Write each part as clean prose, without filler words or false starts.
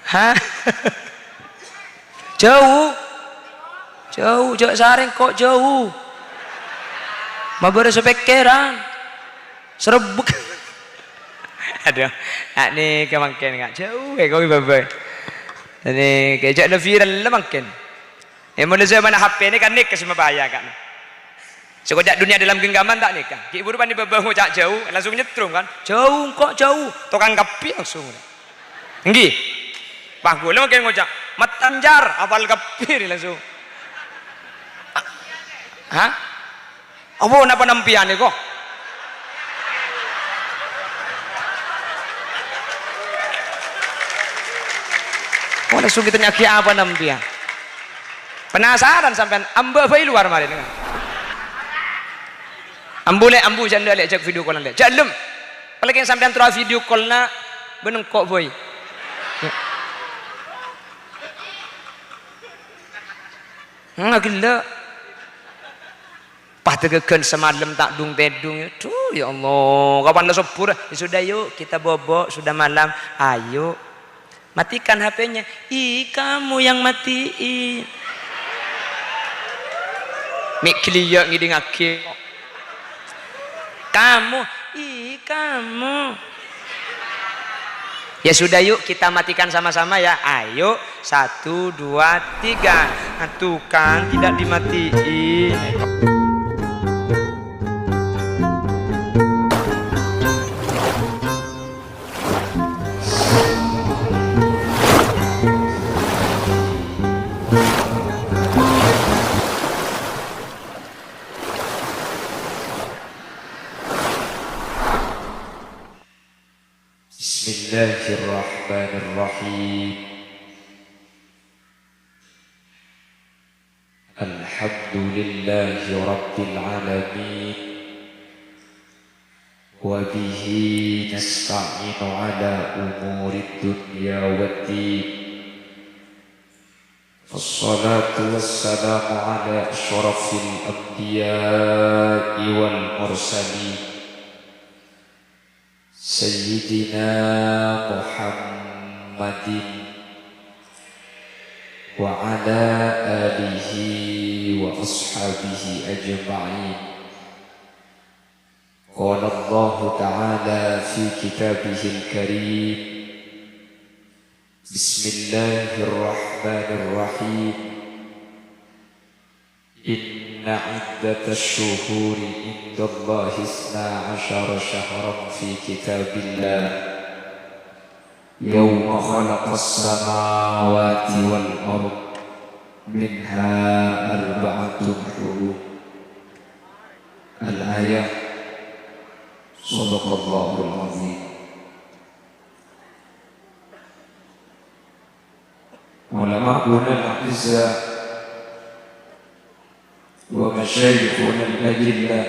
Hah? Jauh. Jauh, jauh Saring kok jauh. Mabare sepekeran. Serebuk. Aduh, ini kemangkin nggak jauh kok babai. Ini kayak ada viral lah mungkin. Mulai zaman HP ini kan nikah semua bahaya kan. Sekejap dunia dalam genggaman tak nikah. Ki ibu depan di babah ngocak jauh, langsung nyetrum kan. Jauh kok jauh. Tukang kapi langsung. Nggih. Pak Gula mungkin ngocak. Matanjar apal kapi langsung. Hah? Apa napa nampian kok? Oh, langsung kita nyaki apa nampian? Penasaran sampean amba bayi luar mari dengar. Ambu janda lek cek video call lek. Jalem. Apalagi sampean terus video call na beneng kok boy. Gila. Pategeken semalam tak dung bedung itu ya Allah. Kapan lah sepur? Ya sudah yuk kita bobok sudah malam. Ayo matikan HP-nya. Ih kamu yang matiin. Mik kliya ngiding aki. Kamu, ih kamu. Ya sudah yuk kita matikan sama-sama ya. Ayo 1, 2, 3. Tuh kan tidak dimatiin. Bismillahirrahmanirrahim. Alhamdulillahi rabbil alamin. Wa bihi nasta'inu ala umurid dunya waddin. Wassalatu wassalamu ala asyrafil anbiya'i wal mursalin. Sayyidina Muhammadin wa ala alihi wa ashabihi ajma'in. Qala Allah ta'ala fi kitabihil karim. Bismillahirrahmanirrahim. Inna iddatash shuhuri indallahi 12 syahran fi kitabillah yawma khalaqas samawati wal ard minha arba'atun hurum. Al-ayah. Shadaqallahul azim. Ulama'una al-a'izza wa masyayikhuna al-ajillah,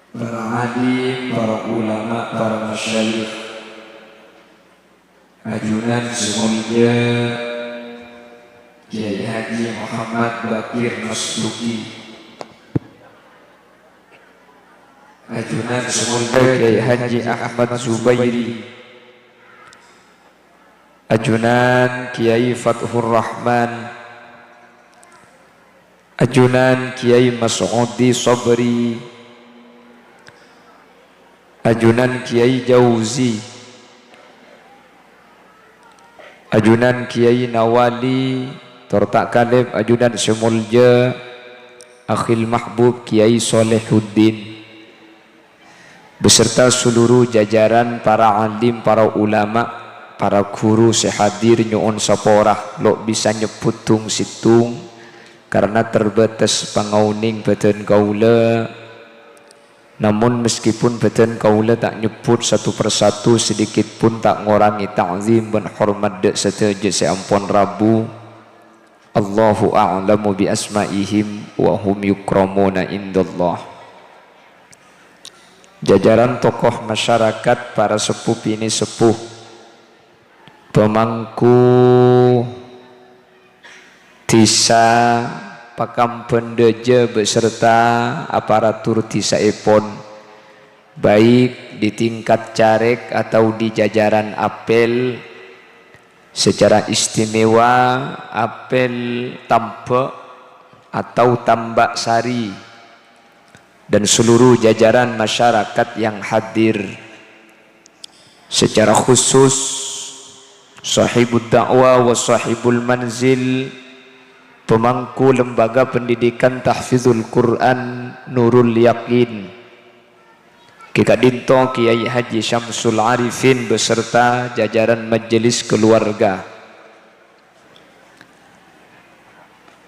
para alim, para ulama, para masyayikh, ajunan semuanya Kiai Haji Muhammad Bakir Masduki, ajunan semuanya Kiai Haji Ahmad Zubairi, ajunan Kiai Fathur Rahman, ajunan Kiai Mas'udi Sabri, ajunan Kiai Jauzi, ajunan Kiai Nawali Tortak Kalib, ajunan Semulja Akhil Mahbub Kiai Solehuddin, beserta seluruh jajaran para alim, para ulama, para guru sehadir nyuun saporah lo bisa nyeputung situng karena terbatas pangauning badan kaula. Namun meskipun badan kaula tak nyebut satu persatu, sedikit pun tak ngorangi ta'zim dan hormat dek seteja seampun rabu. Allahu a'lamu bi asma'ihim wa hum yukramuna indallah. Jajaran tokoh masyarakat, para sepuh ini sepuh, pemangku desa Pakam Pendeje beserta aparatur desa Epon, baik di tingkat caleg atau di jajaran apel, secara istimewa apel tambak atau tambak sari dan seluruh jajaran masyarakat yang hadir, secara khusus sahibud da'wah wa sahibul manzil, pemangku lembaga pendidikan tahfizul Quran Nurul Yakin, Kika Dinto Kiai Haji Syamsul Arifin beserta jajaran majelis keluarga.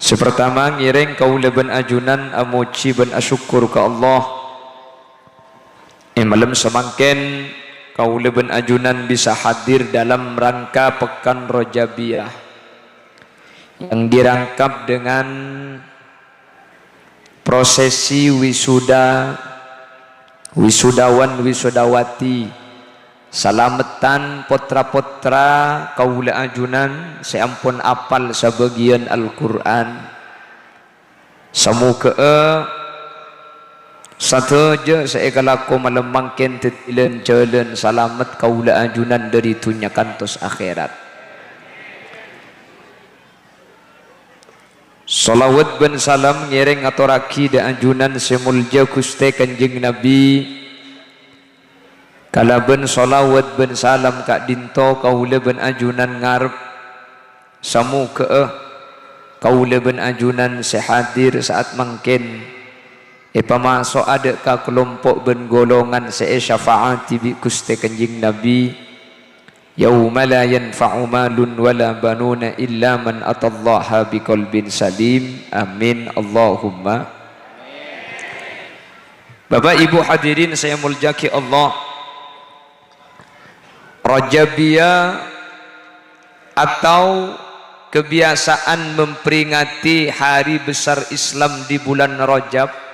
Sepertama ngiring kaula ben ajunan amuji ben asyukur ke Allah. Malam semangken kaula ben ajunan bisa hadir dalam rangka Pekan Rajabiyah yang dirangkap dengan prosesi wisuda, wisudawan wisudawati, salametan potra-potra kaula ajunan seampun apal sebagian Al-Quran. Semoga satu je seekalaku malam mangken tetilen jalan salamet kaula ajunan dari dunia kantos akhirat. Salawat ben salam ngiring aturaki da ajunan semulja Gusti Kanjeng Nabi. Kalaben salawat ben salam kak dinto kaula ben ajunan ngarep samu kaula ben ajunan sehadir saat mangken pamasok ada ka kelompok ben golongan syafaati bi Gusti Kanjeng Nabi yauma la yanfa'u malun wala banuna illa man atallaha biqalbin salim. Amin Allahumma. Bapak Ibu hadirin saya muljaki Allah, Rajabiyah atau kebiasaan memperingati hari besar Islam di bulan Rajab,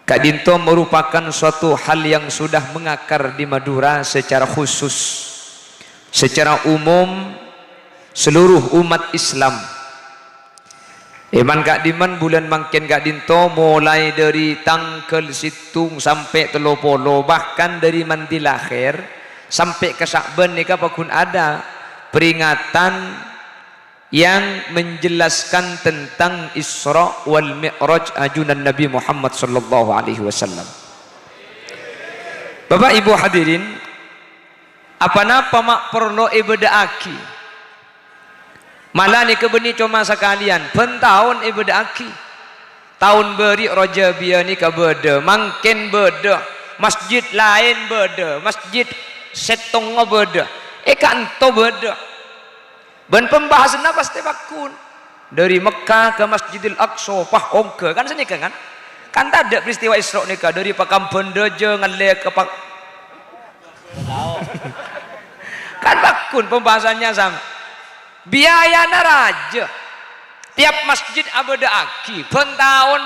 Kak Dinto merupakan suatu hal yang sudah mengakar di Madura secara khusus, secara umum seluruh umat Islam. Kak Diman bulan mangken Kak Dinto mulai dari tanggal situng sampai telopolo, bahkan dari mandi lahir sampai ke Syakban nika pun ada peringatan yang menjelaskan tentang Isra wal Mi'raj ajunan Nabi Muhammad sallallahu alaihi wasallam. Bapak Ibu hadirin, apa napa mak perlu ibadaaki? Malah ni kebeni cuma sekalian, pentahun ibadaaki. Tahun beri Rajabiyah ni beda, mangken beda, masjid lain beda, masjid setong beda, kanto beda. Ben pembahasannya pasti bakun dari Mekah ke Masjidil Aqsa pahongke kan sini kan kan tak ada peristiwa Isra nikah dari Pakam Bendeje ngale ke Pak kan bakun pembahasannya sama biaya naraja tiap masjid abada aki pentahun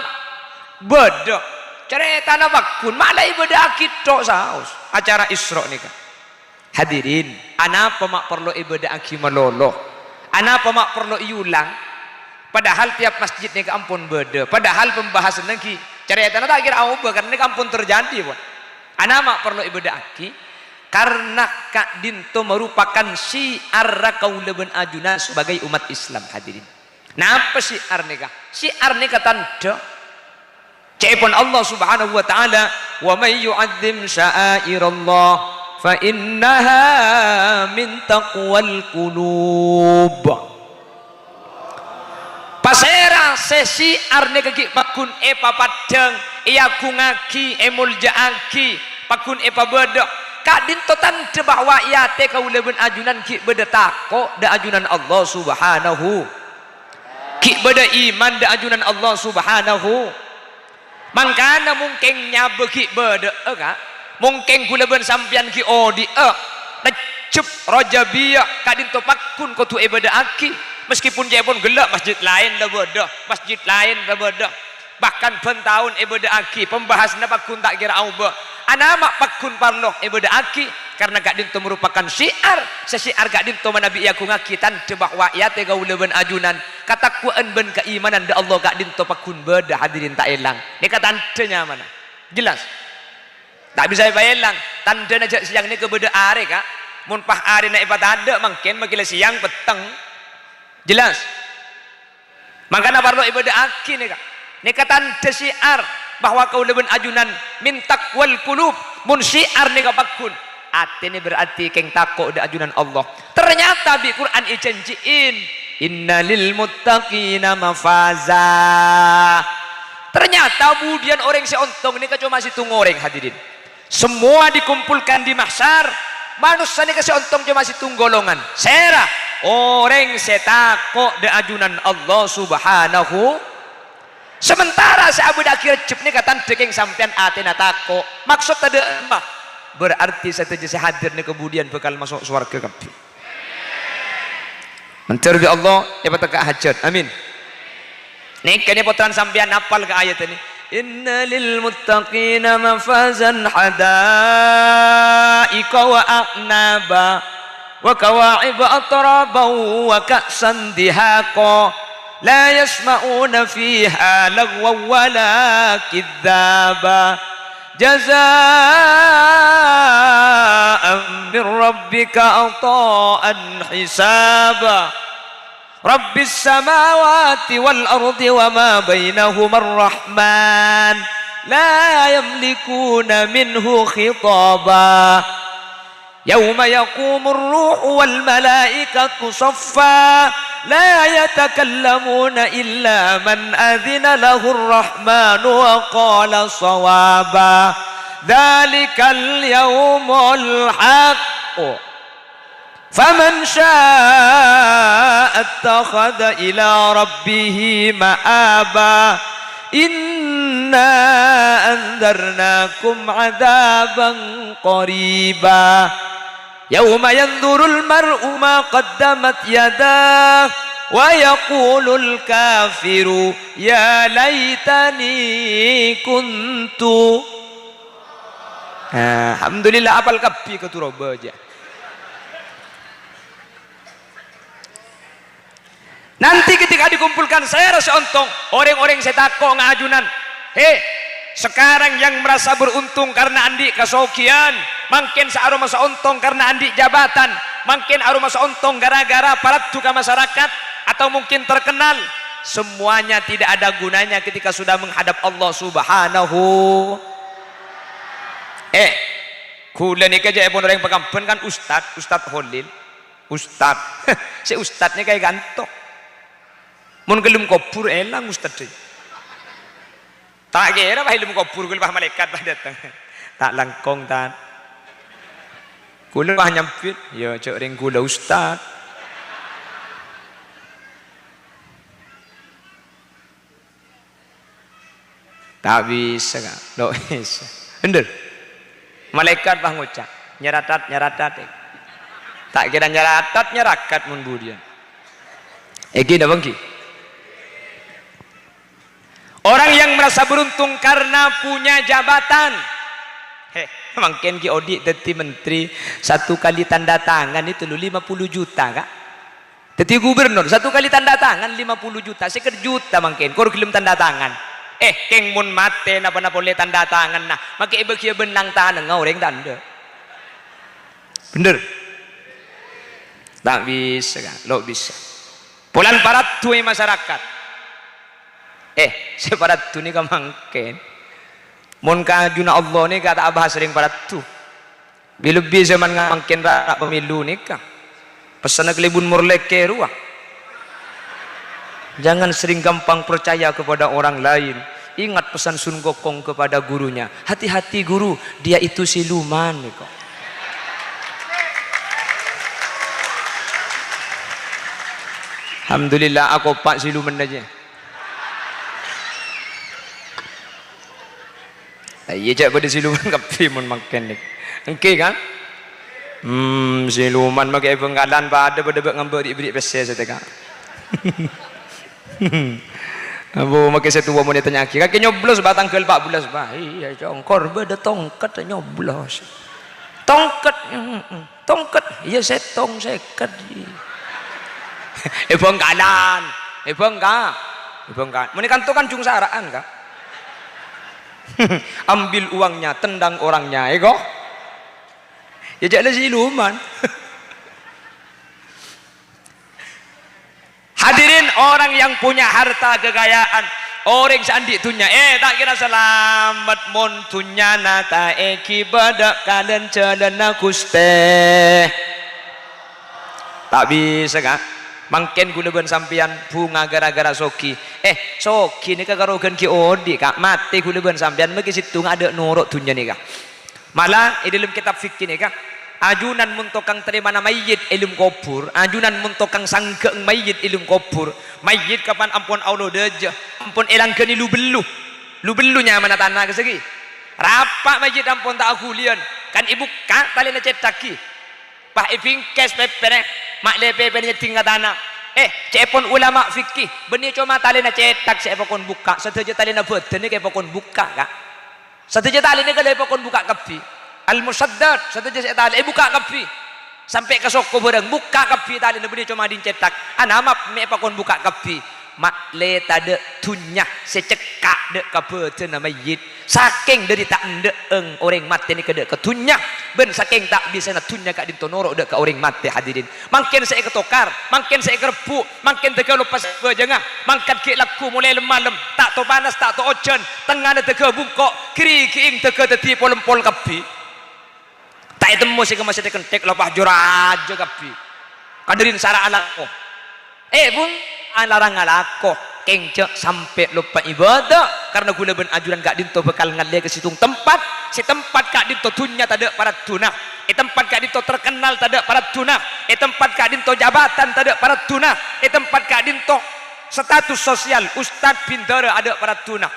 beda cerita na bakun malah ibadah aki tok saus acara Isra nikah. Hadirin, ana pemak perlu ibadah aki meloloh, ana pemak perlu iulang. Padahal tiap masjid ni ampun beda. Padahal pembahasan lagi cerita tak kira ubah karena ni ampun terjadi pun. Ana mak perlu ibadah aki karena Kak Dinto merupakan syiar kaula ben ajunan sebagai umat Islam. Hadirin, napa syiar nikah? Syiar nikah tanda cepon Allah Subhanahu wa taala, wa may yu'azzim sya'airallah fa innaha min taqwal qulub. Pasera sesi arne kaki pakun papadeng iya kungaki muljaaki pakun pabeda Kak Dinto tanda bahwa iya te kaula ben ajunan ki beda tako da ajunan Allah Subhanahu, ki beda iman da ajunan Allah Subhanahu. Mangkana mungkin nyabeki beda ka mungkin kula ben sampian ki odi necep Rajabiyah Kak Dinto pakun ko tu ibadah aki meskipun dia pun gelap masjid lain dah beda, masjid lain dah beda, bahkan pentahun ibadah aki pembahasannya pakun tak kira ubah. Ana mak pakun parloh ibadah aki karena Kak Dinto merupakan syiar sesiar Kak Dinto manabi aku ngaki tanda bahwa ya te gaula ben ajunan katakuan ben keimanan da Allah Kak Dinto pakun beda. Hadirin tak elang ni kata tandanya mana jelas tak bisa bayang tanda najak siang ni kebeda are Kak mun pah hari na ibadah ada mungkin magila siang peteng jelas makanya perlu ibadah aki nih kak ini kata syiar bahwa kau lebih ajunan min taqwal qulub mun syiar nih kapakun ati ini berarti keng takut de ajunan Allah ternyata di Quran ijanjiin innalil muttaqina mafaza ternyata kemudian orang seontong ini cuma masih tunggu orang hadirin semua dikumpulkan di mahsyar manusia ini kasih ontong cuma masih tunggu golongan serah orang setakok de ajunan Allah subhanahu sementara Abu Dakir cep ini kata dekeng sampean atena takok maksud tadi apa berarti saya hadir nih kemudian bakal masuk surga kabeh mencari Allah ya pataka hajat amin nih kene potran sampean hafal ke ayat ini innalil muttaqina mafazan hadaika wa a'naba wa kawa'ib atraba wa ka'san dihaqa la yasma'una fiha lagwa wala kidzaba jazaa'an min rabbika ata'an hisaba rabbis samawati wal ardi wa ma bainahuma ar-rahman la yamlikuna minhu khitaba yawma yaqumur ruhu wal malaikatu saffa la yatakallamuna illa man adhina lahu ar-rahmanu wa qala sawaba dhalikal yawmul haqq faman syaa'a attakhadha ila rabbih ma'aba inna anzarnakum 'adaban qariba yawma yanzurul mar'u ma qaddamat yadah wa yaqulul kafiru ya laitani kuntu alhamdulillah apal kabeh keturaba aja nanti ketika dikumpulkan saya rasa untung orang-orang saya takut ngajunan sekarang yang merasa beruntung karena andi kesokian makin searuh masa untung karena andi jabatan makin aruh masa untung gara-gara parat juga masyarakat atau mungkin terkenal semuanya tidak ada gunanya ketika sudah menghadap Allah subhanahu kula nih kerja pun orang pekampen kan Ustad Holil Ustad si Ustad nih kayak gantok mun gelem kubur elang Ustad deh tak kira bah ilmu kubur kula bah malaikat bah datang tak langkong tak kula bah nyampit ya cek ring kula Ustad tak bisa kan lo bisa bener malaikat bah ngucap nyeratat tak kira nyeratat nyerakat mun budian gini bangki orang yang merasa beruntung karena punya jabatan mungkin ki odi dadi menteri satu kali tanda tangan itu 50 juta kak dadi gubernur satu kali tanda tangan 50 juta seker juta mungkin kor kirim tanda tangan keng mun mate napa boleh tanda tangan nah make ibe kieu benang tangan ngoreng tanda bener tak bisa kan lo bisa pulan parat tuai masyarakat separat tu ni ka mangken mun ka juna Allah ni kata abah sering parat tu lebih zaman mangken rak pemilu ni ka pesan kelibun murleke ruah jangan sering gampang percaya kepada orang lain ingat pesan Sun Gokong kepada gurunya hati-hati guru dia itu siluman ni kok alhamdulillah aku pak siluman aja iya cak pada siluman kapi mun makan ni engke kan siluman makai penggalan pada ngambil beri pesel saya tengok abu makai satu wa mun tanya kaki nyoblos batang ke 14 bah iya congkor beda tongkat nyoblos tongkat iya setong seket penggalan penggalan mun kan tu kan jung saraan kak ambil uangnya tendang orangnya Ya jangan siluman. Hadirin, orang yang punya harta kekayaan, orang sandi tunya, tak kira selamat mon tunya nata eki badak kalian celana kuste. Tak bisa kan? Mangken gula ben sampian bunga gara-gara soki. Soki ni kagarogan ki odi kak mati gula ben sampian magi situ ada norok tunya ni kak. Malah di dalam kitab fikih ni kak, ajunan muntokang terima nama mayit ilmu kubur, ajunan muntokang sanggeng mayit ilmu kubur. Mayit kapan ampun Allah deja, ampun elang keni lu belunya mana tanah kesegi. Rapak mayit ampun tak akulian, kan ibu kak tali na cetaki. Pak iping kes pepere, mak lepe pepere tinggal tanah. Cepon ulama fikih, benih cuma tali na cetak sepokon buka, setuju tali na beden ni kepokon buka kak. Setuju tali ni kalau pokon buka kapi. Al-musaddad setuju saya tali buka kapi. Sampai ke soko barang buka kapi tali ni benih cuma dicetak. Anamap me pokon buka kapi. Mak le tade tunya secekak de kabeten nama yid. Saking dari tak ndeeng orang mati ni kede ketunya. Ben saking tak bisa na tunya kak dintonoro de ke orang mati hadirin. Mungkin saya ketokar, mungkin saya kerepuk, mungkin tega lepas berjengah, mangkat ke laku mulai lemah tak to panas tak to ojen, tengah de tega bungkok, kiri kiing tega teti polempol kapi. Tak temu sih masih dekentek lepas juraja kapi. Hadirin sara alako. Bun larang alako kengcek sampai lupa ibadah karena gula ben ajuran gak dinto bekal ngalia ke situng tempat si tempat gak dinto tunya tada para tuna tempat gak dinto terkenal tada para tuna tempat gak dinto jabatan tada para tuna tempat gak dinto status sosial ustad pintar ada para tuna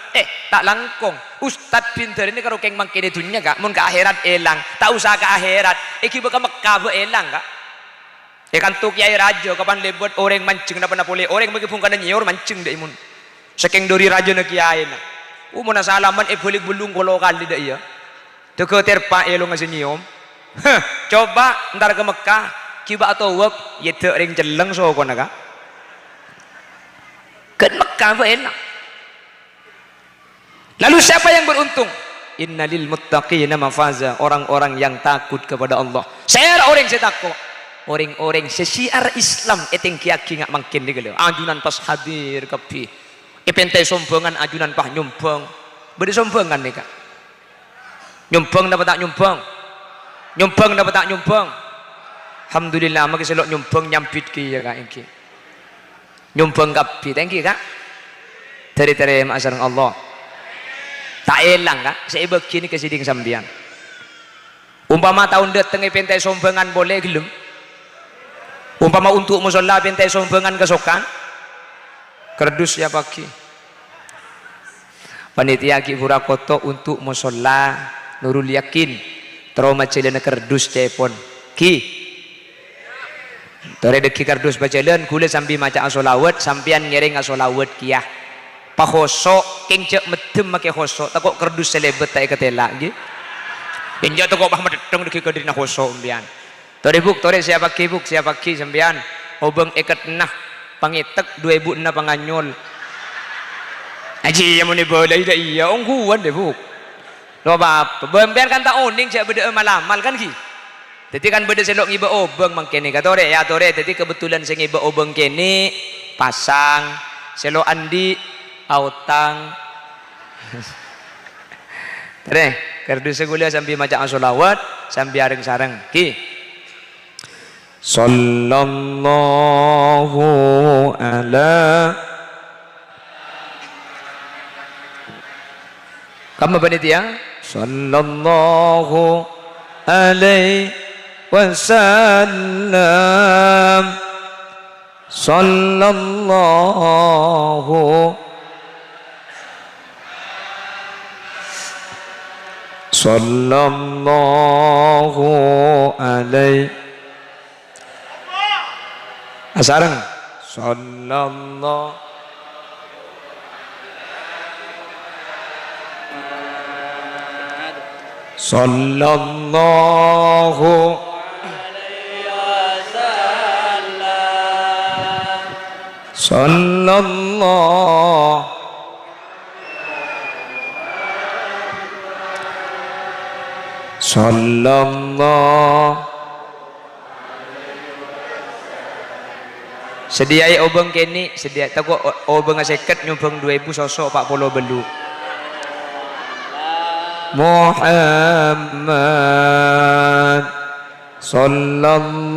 tak langkong ustad pintar ini kalau keng mangkene dunia gak mun ke akhirat elang tak usah ke akhirat iki beka Mekah elang gak kan tu kiai raja kapan lebet orang mancing dapat boleh orang bagi pun kana nyior mancing dak imun saking dori raja na kiai na mun salaman boleh belung kolo kali dak iya teu terpa elo ngase nyiom coba ntar ke Mekah kiba atau web ye teu ring jeleng so kona ka ke Mekah enak. Lalu siapa yang beruntung? Innalil muttaqina mafaza, orang-orang yang takut kepada Allah. Saya orang saya takut. Orang-orang sesiar Islam eteng kiaki ngak mangkin di gelo ajunan pas hadir kepi pentai sombongan ajunan pah nyumbang beri sombongan nih kak nyumbang dapat tak nyumbang dapat tak nyumbang alhamdulillah maka selok nyumbang nyampit ki ya kak iki nyumbang kepi thank you kak dari masyarakat Allah tak elang kak saya begini kesiding sambian umpama tahun dateng pentai sombongan boleh gelem umpama untuk musola pentai sombengan kesokan kerdus ya pagi panitia ki Purakoto untuk musola Nurul Yakin trauma celana kerdus cepon ki tore deki kerdus bacelen kule sambil maca asolawat sampian nyering asolawat kiyah pahoso kengcek medem make hoso takok kerdus selebet tak ketela nggih inja takok bah medeng deki kadrina hoso umbian tore buk tore siapa ki sembian obeng ikat nah pangitek 2006 panganyol aji yang muni boleh ida iya ongguan deh buk lo apa bembian kan tak unding siap beda malamal kan ki jadi kan beda selok ngiba obeng mangkene ka tore ya tore jadi kebetulan saya ngiba obeng kene pasang selok andi autang tore kerdus segula sambil maca asolawat sambil areng sareng ki sallallahu ala kamu panitia sallallahu alaihi wasallam sallallahu alaihi asarang sallallahu sallallahu Sediai obeng kini, sedia tak kok obeng seket nyubeng 2000 sosok 40 belu. Muhammad sallallahu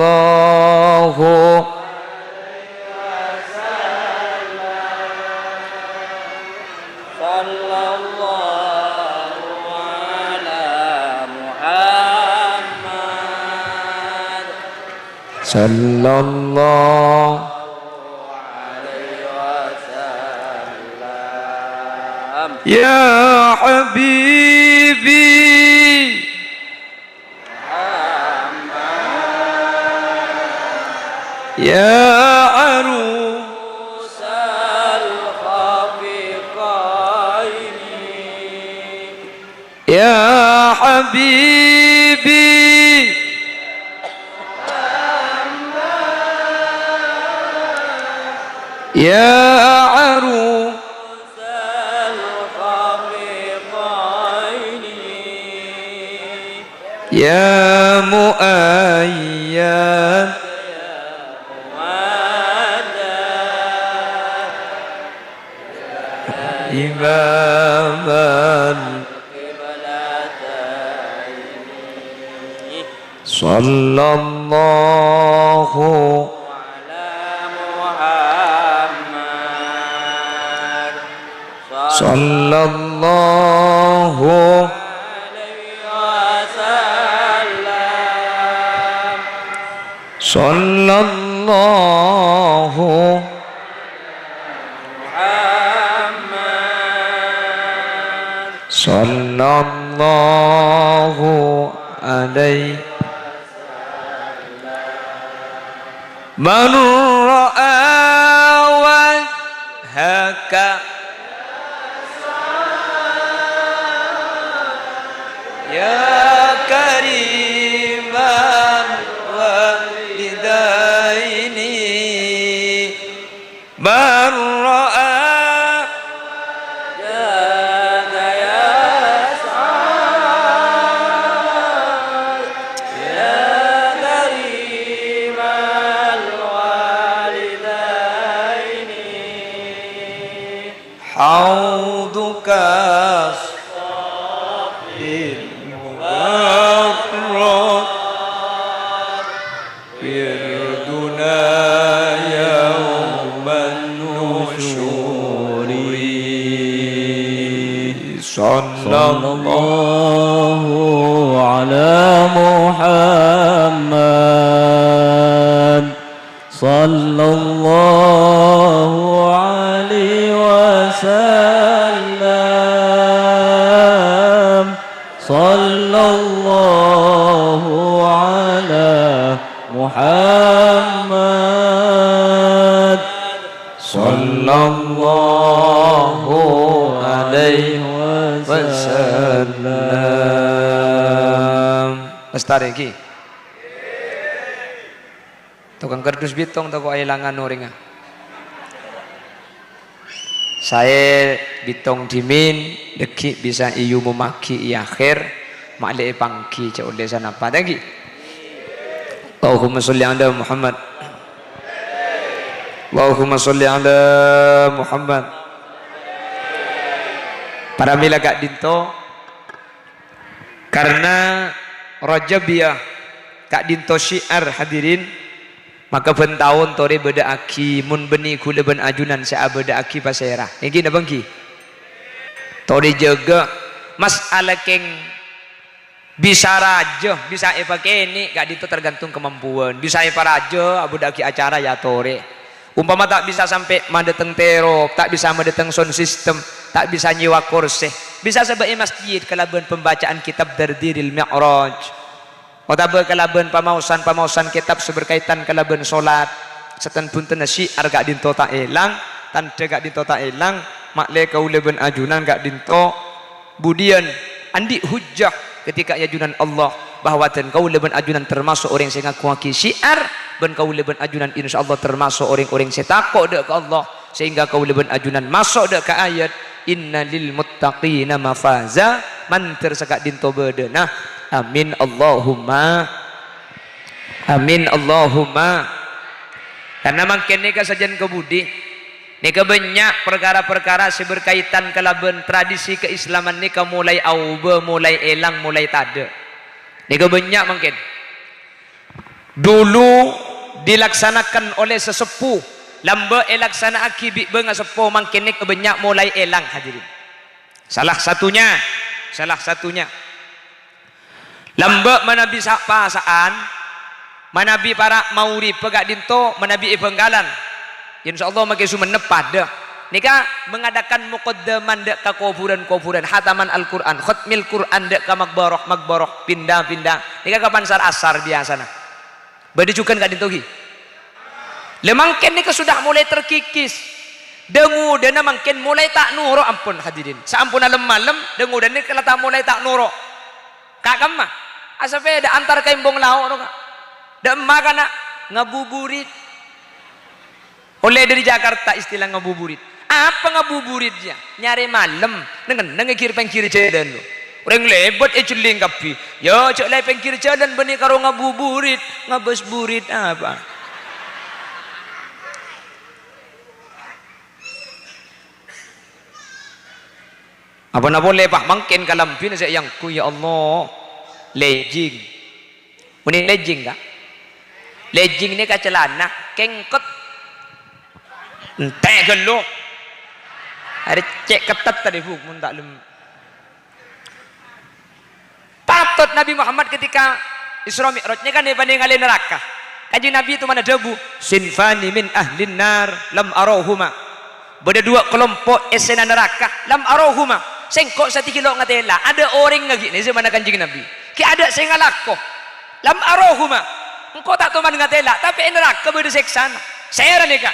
sallallahu ya habibi ya arusal khafiqaini ya habibi ya arusal khafiqaini ya muayyad imaman sallallahu sallallahu sallallahu sallallahu alaihi man ra'a wajhaka ya kariman walidaini man ra'a حوضك الصافي المبرد وردنا يوم النشور صلى الله على محمد صلى الله عليه وسلم صلى الله على محمد صلى الله عليه wasallam. Lestari iki. Tukang kardus bitong toko ailangan noringa. Saya bitong dimin deki bisa iyu memaki i akhir maklek pangki cak oleh sana apa lagi. Allahumma sholli ala Muhammad. Allahumma sholli ala Muhammad. Para mila kak dinto karena Rajabiyah kak dinto syiar hadirin maka ben tahun tore beda aki mun beni kula ben ajunan sa beda aki pasera iki na bangki tore jaga masalah keng bisa raja bisa pakai ini gak dinto tergantung kemampuan bisa raja beda aki acara ya tore umpama tak bisa sampai madeteng tero tak bisa madeteng sound system tak bisa nyewa kursi bisa sebagai masjid kalaban pembacaan kitab Dardiril Mi'raj Otaba kalaban pamausan kitab seberkaitan kalaban solat setan punten syiar gak dinto tak elang tanda gak dinto tak elang makle kaula ben ajunan gak dinto budian andi hujjah ketika ajunan Allah bahwa dan kaula ben ajunan termasuk orang yang ngaku syiar ben kaula ben ajunan insyaallah termasuk orang-orang yang takut dek ke Allah sehingga kaula ben ajunan masuk dek ke ayat innalil muttaqina mafaza man tersegak dinto bedena Amin Allahumma. Amin Allahumma. Karena makin nika sajen kebudi, nika banyak perkara-perkara berkaitan kelaban tradisi keislaman nika mulai auba, mulai elang, mulai tada. Nika banyak mungkin. Dulu dilaksanakan oleh sesepuh, lamba elaksana akibik benga sepuh makin nika banyak mulai elang hadirin. Salah satunya lamba manabi pasaan, manabi para mauri pegak dinto, manabi penggalan. Insyaallah makin sumenep pada nika mengadakan muqaddaman dek ka kuburan hataman Al-Qur'an, khatmil Qur'an dek ka magbaroh pindah nika kapan sar asar biasana. Bade cukan ka dinto gi. Lemangken nika sudah mulai terkikis. Dengu dana mangken mulai tak nuro ampun hadirin. Saampuna malam dengu dan nika lata mulai tak nuro. Kak kamma asape da antar kaimbong lao no kak. Da emma kana ngabuburit. Oleh dari Jakarta istilah ngabuburit. Apa ngabuburitnya? Nyari malam dengan ngekir pengkir jalan lo. Orang lebot celing kapi. Yo cok lay pengkir jalan bani karo ngabuburit, ngabes burit apa? Apa nak boleh pak mungkin kalampin saya yang ku ya Allah lejing. Muni lejing tak? Lejing ni kacelana kengkot. Entek gelo. Ada cek ketat tadi bu, mun tak lem. Patut Nabi Muhammad ketika Isra Mi'rajnya kan dia banding ngalih neraka. Kaji Nabi itu mana debu? Sinfani min ahlin nar lam arahuma. Beda dua kelompok esena neraka lam arahuma. Sengkok satu kilo ngatela. Ada orang lagi ni zaman kanjeng Nabi. Ki ada sing ngalako. Lam arahuma. Engkau tak teman ngatela, tapi neraka beda seksana. Saya nika.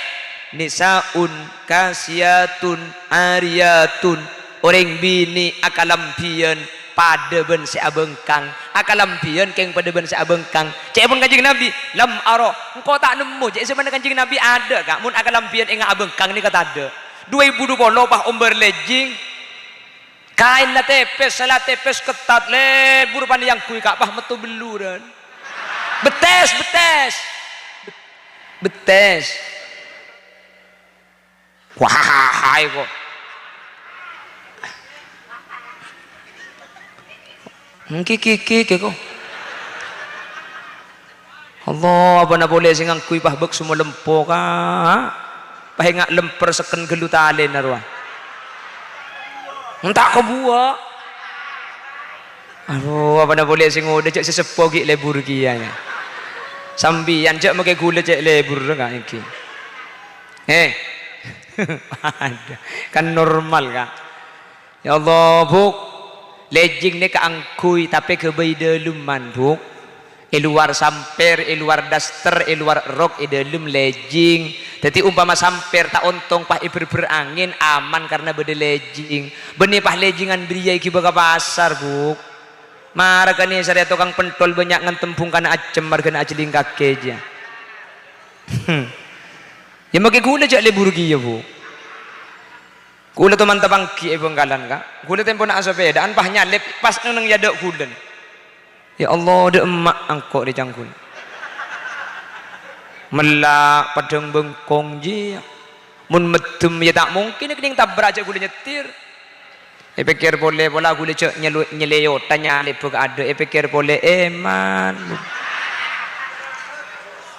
Nisaun kasiyatun ariyatun. Orang bini akalampian pada ben seabengkang. Akalampian keng pada ben seabengkang. Cek pun kanjeng Nabi. Lam arah. Engkau tak nemu. Cek zaman kanjeng Nabi ada kak. Mun akalampian enga abengkang ni kata ada. 2020 pah umber lejing. Kain la tepes, salah tepes ketat lebur pan yang kui kak pah metu beluran. Betes. Wah, kok. Kiki kok. Allah apa nak boleh singang kui pah bek semua lempo ka. Pah ngak lemper seken gelu tale narwa. Entah kau buat. Aduh, apa nak boleh sing udah cek sesepuh gik lebur kianya. Sambian cek make gula cek lebur kak iki. Ada. Kan normal kak. Ya Allah, Buk. Lejing ni keangkui tapi kebeda luman, Buk. Luar samper, luar daster, luar rok, dalam lejing. Jadi umpama samper tak ontong pah berangin aman karena beda lejing. Benih pah lejingan beria iki baga pasar bu. Marah kan ni saya tukang pentol banyak ngantempung kana acem marga ajeling kake aja. Ya makai gula jak lebur ya bu. Gula tu mantap bangki benggalan kak. Gula tempo nak sepeda an pah nyalep pas nang yadok gulen. Ya Allah de emak angkok di cangkul. Melak padang bengkong je. Mun medem ya tak mungkin kening tabrak aja gula nyetir. Pikir boleh bola gula cek nyeleo tanya lepuk ada. Pikir boleh eman.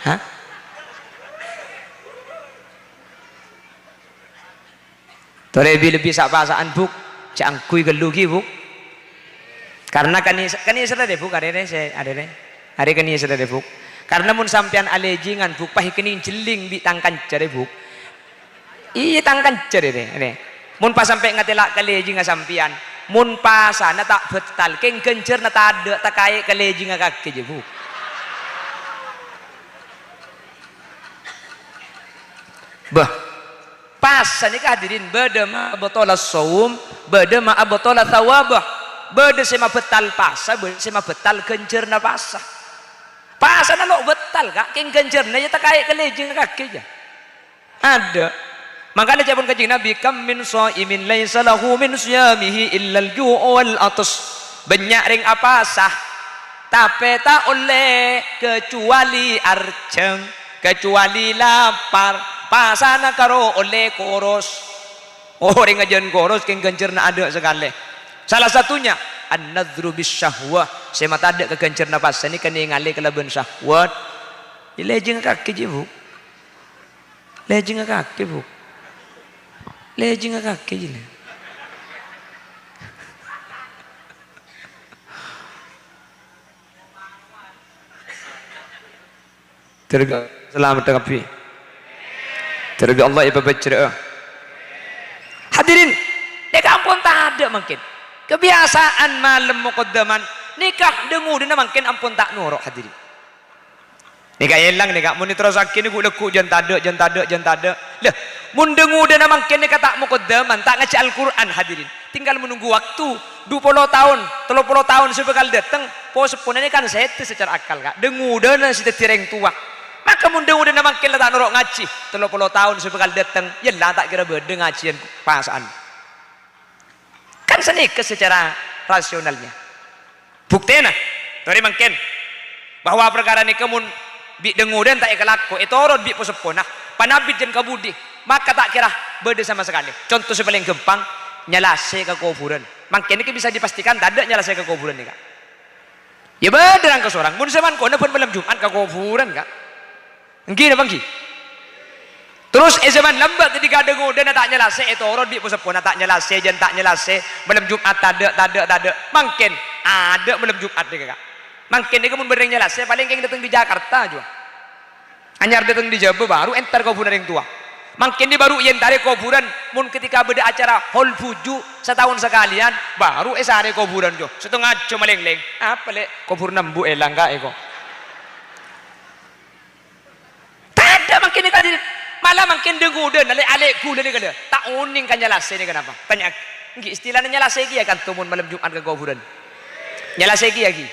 Hah? Lebih sak-pasaan buk. Cak angkui gelugi buk. Karena kani sudah debuk ada ni. Hari kani sudah debuk. Karena mun sampean alejingan buk pah kini jeling bi tangkan cari buk. Iya tangkan cari ni. Mun pas sampai ngatelak kalejing sampean. Mun pasana tak betal keng kencer na tak ada tak kaya kalejing kaki je buk. Bah. Pasan ni hadirin beda ma abtala saum, beda ma abtala thawabah. Beda sema betal pasah, beda sema betal kencerna pasah. Pasah na lo betal kak, keng kencerna ya tak kaya kelejeng kaki aja. Ada. Makanya jawabun kanjeng Nabi, kam min shaimin laisa lahu min siyamihi illa al-ju' wal atas. Banyak ring apasah. Tapi tak oleh kecuali arceng, kecuali lapar. Pasana karo oleh koros. Orang ngajian koros keng gencerna ada sekali. Salah satunya an-nadhru bisyahwah. Saya mata ada kegencerna pas ini kena ngalih kelaban syahwat. Lejeng kaki je bu. Lejeng kaki bu. Lejeng kaki je. Terga selamat tapi terga Allah ibu baca. Hadirin, dek ampun tak ada mungkin kebiasaan malam muqaddaman nikah dengu dina mungkin ampun tak nuruk hadirin. Nikah hilang nikah mun terus akin ku leku jan tak ada. Lah mun dengu dina mungkin nikah tak muqaddaman tak ngaji Al-Qur'an hadirin. Tinggal menunggu waktu 20 tahun, 30 tahun sebekal datang po sepunane kan sehat secara akal kak. Dengu dina sita tireng tua. Maka mundeng udah nama kita tak norok ngaji 30 tahun sebekal datang yelah tak kira beda ngajian pasaan kan senikah secara rasionalnya buktinya dari mungkin bahwa perkara ini kemun bi dengu dan tak ikalaku itu orang bi posepona panabit dan kabudi maka tak kira beda sama sekali. Contoh sepaling gampang nyalase ke kuburan mungkin ini bisa dipastikan tak ada nyalase ke kuburan nih kak ya beda dengan seorang mun zaman kau pun malam Jumat ke kuburan kak Enggak bangki. Terus zaman lambat ketika ada ngodan tak nyelase itu orang di pusat pun tak nyelase jan tak nyelase malam Jumat tak ada. Mungkin ada malam Jumat deh kak. Mungkin dia kemun berdeng nyelase paling keng datang di Jakarta juga. Anyar datang di Jawa baru entar kuburan yang tua. Mungkin dia baru entar kuburan mun ketika beda acara hol fuju setahun sekalian baru esare kuburan jo. Setengah cuma leng-leng. Apa le kubur nambu elang kak eko. Makin dekat malah makin dengu dan alek ku lele kada tak uning kan nyalase ni kenapa tanya ngi istilahnya nyalase gi kan tumun malam Jumat ke kuburan nyalase gi lagi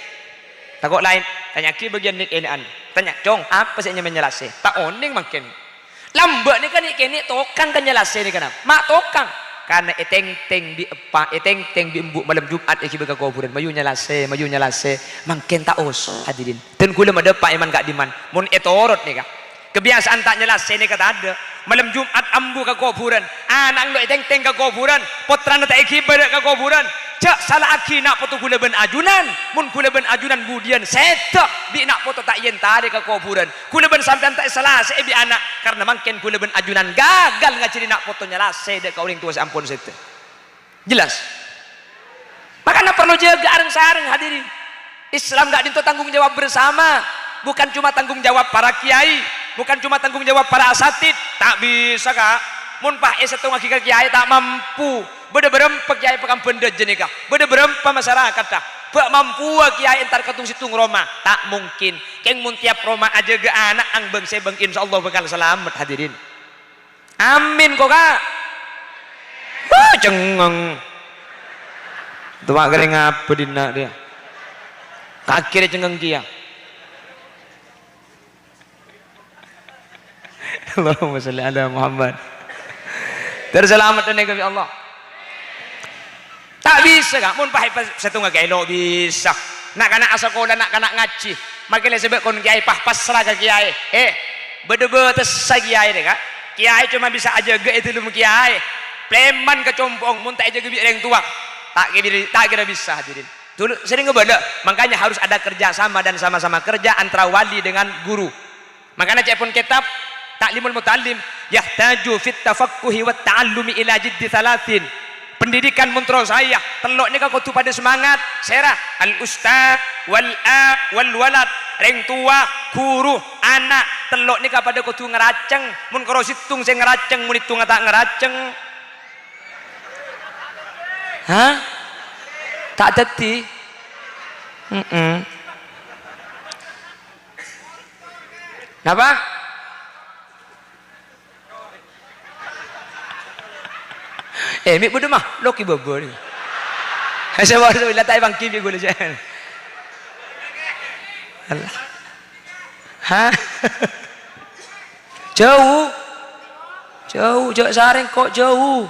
takut lain tanya ki bagian ni enan tanya cong apa sih nyalase tak uning makin lambat ni kan kene tokang kan nyalase ni kenapa mak tokang karena eteng-teng di apa eteng-teng di embuk malam Jumat iki ke kuburan mayu nyalase makin tak os hadirin dan kula ada pak iman kak diman mun etorot ni kak kebiasaan tak nyelas ini kata ada malam Jumat ambu ke kuburan anak lo teng-teng ke kuburan putrana tak ibadat ke kuburan cak salah aki nak foto kula ben ajunan mun kula ben ajunan budian setak bi nak foto tak yen tarik ke kuburan kula ben sampean tak salah bi anak karena mungkin kula ben ajunan gagal ngaciri nak foto nyelas dek ka uring tua sampun setu jelas makanya perlu jaga areng-sareng hadirin Islam gak dinto tanggung jawab bersama bukan cuma tanggung jawab para kiai bukan cuma tanggung jawab para asatid tak bisa kak mun pah satu ngaki ke kiai tak mampu beda berempat kiai pekan benda jenikah beda berempat masyarakat dah bak mampu kiai entar ketung situng Roma tak mungkin keng mun tiap Roma aja ke anak ang bangsa bang insyaallah bakal selamat hadirin amin kok kak cengeng tuh kering apa dina dia kaki dia cengeng kia Allahumma salli ala Muhammad. Terselamat dan kami Allah. Tak bisa kak, mun pahit satu nggak kayak bisa. Nak kana sekolah, nak kana ngaji. Makilah sebab kon kiai pah pasrah ke kiai. Bede-bede sa kiai deh kak. Kiai cuma bisa aja ge itu dulu kiai. Pleman kecompong, mun tak aja ge yang tua. Tak kira bisa hadirin. Dulu sering ngebada, makanya harus ada kerjasama dan sama-sama kerja antara wali dengan guru. Makanya cek pun kitab Ta'limul Muta'allim yahtaju fit tafaqquhi wat ta'allumi ila jiddi thalathin. Pendidikan muntro saya telok ni kau tu pada semangat serah al ustaz wal walad reng tua guru anak telok ni pada kau tu ngeraceng mun karo situng saya ngeraceng mun itu tak ngeraceng hah tak dadi napa mik bodoh mah loki bobo ni saya baru bila tak bangki bi gula jangan Allah ha jauh sareng kok jauh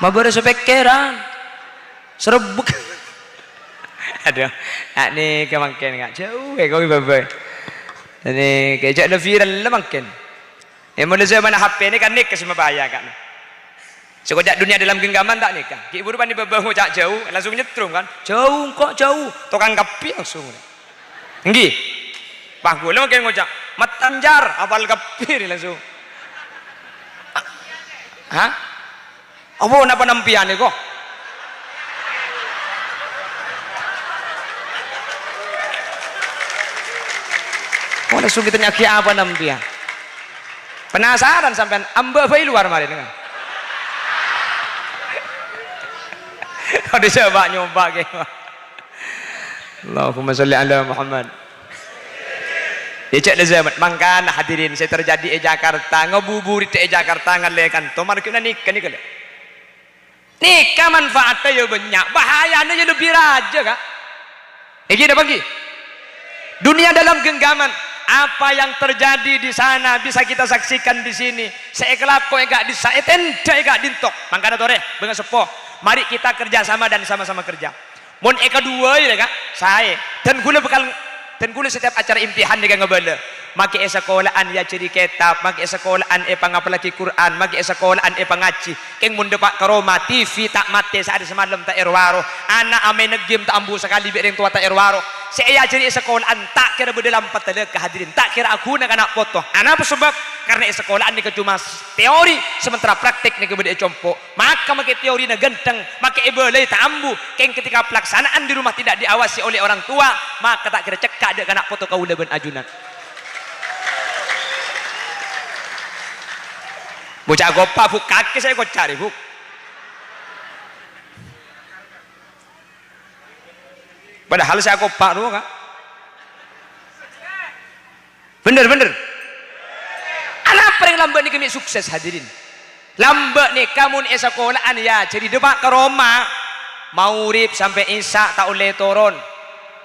mabare sepekeran serebuk Aduh, ni kemangkin enggak jauh kau babai. Ini kejak ada viral lah makin. Mula zaman HP ni kan nikah semua bahaya kan. Sekejap dunia dalam genggaman tak nikah. Ki ibu ni babah ngocak jauh, langsung nyetrum kan. Jauh kok jauh. Tukang kapi langsung. Enggi. Bah gula makin ngocak. Matanjar apal kapi ni langsung. Hah? Apa napa nampian ni kok? Oh, langsung kita nyaki apa nampian? Penasaran sampean amba bayi luar mari dengan. Kau dicoba nyoba ke? Allahumma sholli ala Muhammad. Ijak zaman mangkan hadirin saya terjadi Jakarta ngebuburit Jakarta ngalekan tomar kena nikah ni kale. Nikah manfaatnya ya banyak, bahayanya ya lebih raja kak. Gini bagi. Dunia dalam genggaman. Apa yang terjadi di sana bisa kita saksikan di sini. Saya kelako enggak di saya tenda enggak dintok. Mangkana tore benga sepo. Mari kita kerjasama dan sama-sama kerja. Mun eka dua ya kak. Saya dan gula bekal dan gula setiap acara imtihan dengan ngebala. Maki sekolahan ya ciri kitab, maki sekolahan pangapalaki Quran, maki sekolahan pangaji. Keng mun depak karoma TV tak mati saat semalam tak erwaro. Anak ame negim tak ambu sekali bereng tua tak erwaro. Saya ciri sekolahan tak kira berdalam patala kehadirin, tak kira aku nak anak foto. Anak sebab karena sekolahan ni cuma teori sementara praktik ni kemudian compok. Maka maki teori na genteng, maki ebelai tak ambu. Keng ketika pelaksanaan di rumah tidak diawasi oleh orang tua, maka tak kira cekak ada anak foto kau ben ajunan. Bocah gopa buk kaki saya kau cari buk. Padahal saya gopa dulu kak. Bener. Anak paling lambat ni kami sukses hadirin. Lambat ni kamu ni sekolahan ya. Jadi depak ke Roma Maurib sampai Isya tak boleh turun.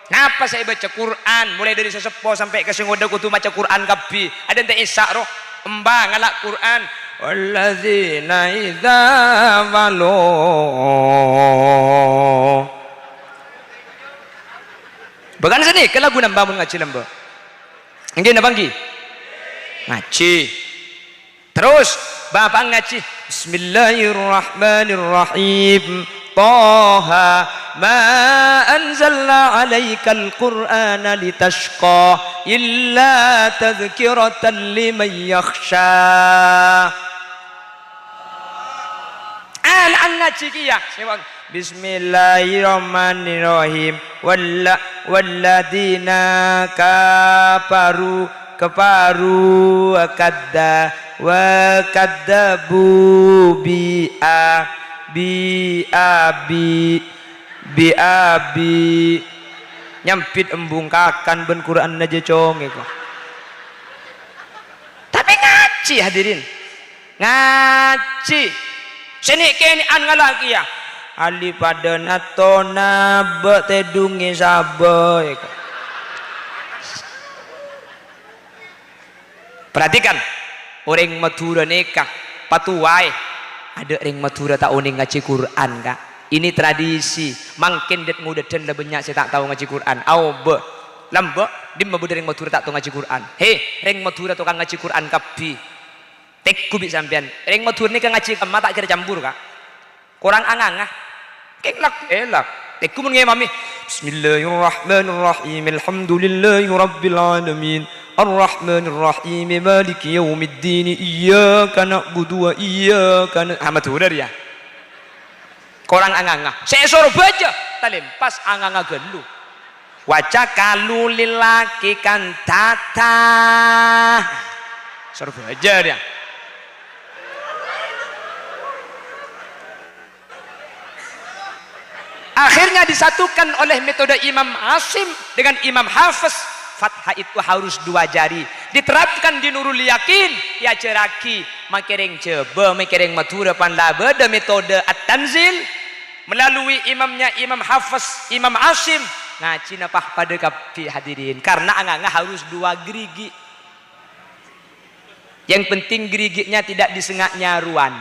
Kenapa saya baca Quran mulai dari sesepuh sampai ke sengoda kutu baca Quran kapi. Ada ente Isya roh embang ngalak Quran. Walladzina idza walu Bukan sini ke lagu nambah mun ngaji lamba. Nggih napa nggih? Ngaji. Terus bapak ngaji Bismillahirrahmanirrahim. Taha ma anzalna 'alaikal qur'ana litashqa illa tadhkiratan liman yakhsha. Anak ngaji kiya sewang Bismillahirrahmanirrahim. Walladina kafaru wa kadzabu bi abi nyampit embung kakan ben Quran aja conge kok. Tapi ngaji hadirin. Ngaji. Sini kene an ngalaki ya. Ali pada natona be tedungi saboy. Perhatikan orang Madura nikah patuai ada orang Madura tak uning ngaji Quran kak. Ini tradisi mungkin det muda dan banyak saya tak tahu ngaji Quran. Au be lambe dim mabu orang Madura tak tahu ngaji Quran. Hei orang Madura tukang ngaji Quran kapi. Tekku bi sampean. Orang Madura ni kan ngaji kemah tak kira campur kak. Kurang angangah. Kelak elak. Tekku mun ngemami. Bismillahirrahmanirrahim. Alhamdulillahi rabbil alamin. Ar-Rahmanir-Rahim. Maliki yaumiddin. Iyyaka na'budu wa iyyaka nasta'in. Ya. Kurang angangah. Saya suruh baca. Talimpas angangah gelu. Waca kalu lilaki kantata. Suruh baca dia. Akhirnya disatukan oleh metode Imam Asim dengan Imam Hafiz. Fathah itu harus 2 jari. Diterapkan di Nurul Yakin. Ya ceraki. Makereng coba. Makereng matura panlaba. Da metode At-Tanzil. Melalui imamnya Imam Hafiz. Imam Asim. Ngaji napah pada kapi hadirin. Karena anganga harus 2 gerigi. Yang penting geriginya tidak disengak nyaruan.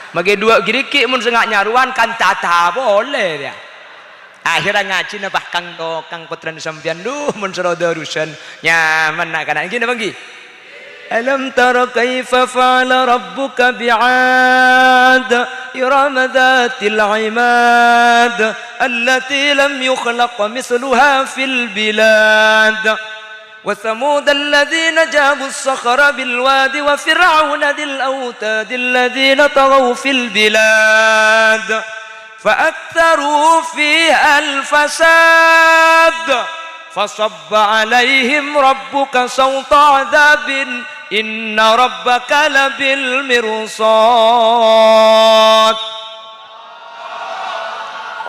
Mage 2 gerigi mun sengak nyaruan kan tata boleh ya. akhirnya ngaji nabah kang putran sampean duh mun seroda urusan nyaman nak kana gini bang. Alam tara kaifa fa'ala rabbuka bi'ad iram dhatil 'imad allati lam yukhlaq mithluha fil bilad wa thamud alladhina jabu as-sakhra bil wadi wa fir'aun dhil awtad alladhina taghaw fil bilad فأكثروا فيها الفساد فصب عليهم ربك صوت عذاب إن ربك لبالمرصاد.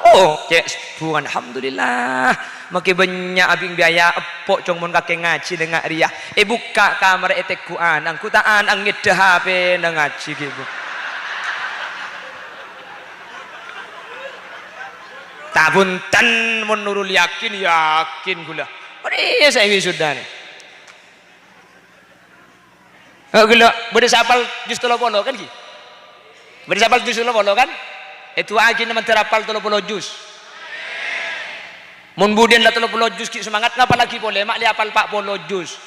Oh, cek Tuhan, alhamdulillah. Makin banyak abing biaya epok cong mun kakek ngaji dengan riah. Buka kamar etek kuan, angku taan angit dah HP ngaji gitu. Tabuntan menurul yakin gula. Ini saya sudah nih. Gula, boleh sapal jus 30 kan ki? Boleh sapal jus 30 kan? Itu aja nama terapal 30 jus. Mun budien lah 30 jus ki semangat ngapa lagi boleh mak li apal 40 jus.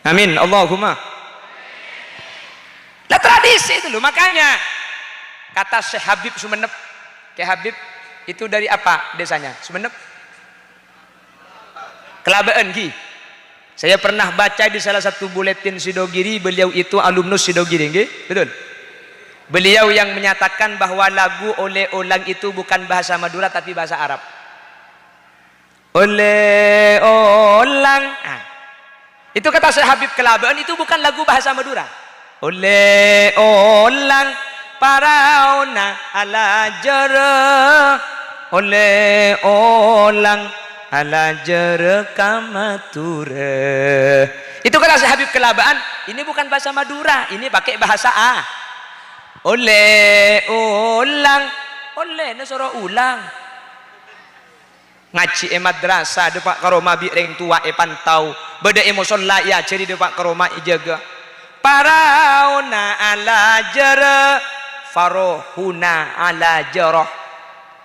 Amin, Allahumma. Lah tradisi itu loh, makanya kata Syekh Habib Sumenep, Syekh Habib itu dari apa desanya? Sumenep? Kelabaan Ki. Saya pernah baca di salah satu buletin Sidogiri, beliau itu alumnus Sidogiri, nggih? Betul. Beliau yang menyatakan bahwa lagu Oleh Olang itu bukan bahasa Madura tapi bahasa Arab. Oleh Olang. Nah, itu kata Syekh Habib Kelabaan itu bukan lagu bahasa Madura. Oleh Olang Parauna ala jara oleh olang ala jara kamatura. Itu kata Syekh Habib Kelabaan, ini bukan bahasa Madura, ini pakai bahasa A. Oleh olang, oleh nasoro ulang. Ngaji madrasah depak karoma bi reng tua pantau, beda musolla ya ciri depak karoma jaga. Parauna ala jara farohuna ala jarah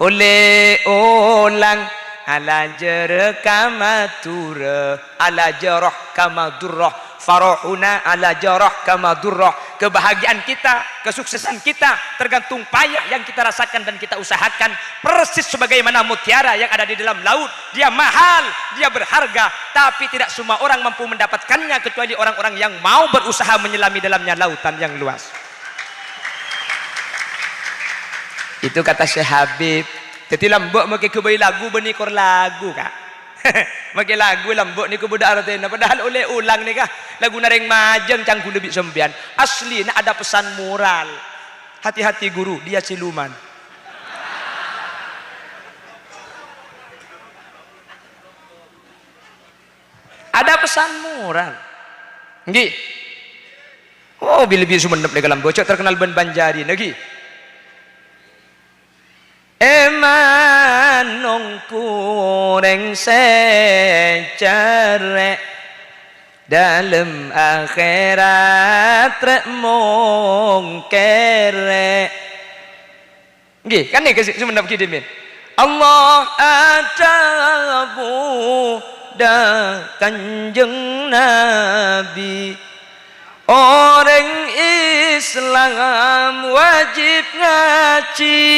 oleh olang ala jarah kamatura ala jarah kamadurrah farohuna ala jarah kamadurrah. Kebahagiaan kita, kesuksesan kita tergantung payah yang kita rasakan dan kita usahakan, persis sebagaimana mutiara yang ada di dalam laut. Dia mahal, dia berharga, tapi tidak semua orang mampu mendapatkannya kecuali orang-orang yang mau berusaha menyelami dalamnya lautan yang luas. Itu kata Syekh Habib. Jadi lambok makai kubai lagu benikor lagu kak. Makai lagu lambok ni kubudak artinya. Padahal oleh ulang ni kah lagu nareng majeng cangku lebih sembian. Asli nak ada pesan moral. Hati-hati guru, dia siluman. Ada pesan moral. Nggih. Oh, bila-bila Sumenep ni kalam bocok terkenal ben Banjari lagi. Emanong kureng secere dalam akhirat rek mong kere. Nggih, kan nih Sumenep kidimin. Allah adabu da kanjeng Nabi, orang Islam wajib ngaji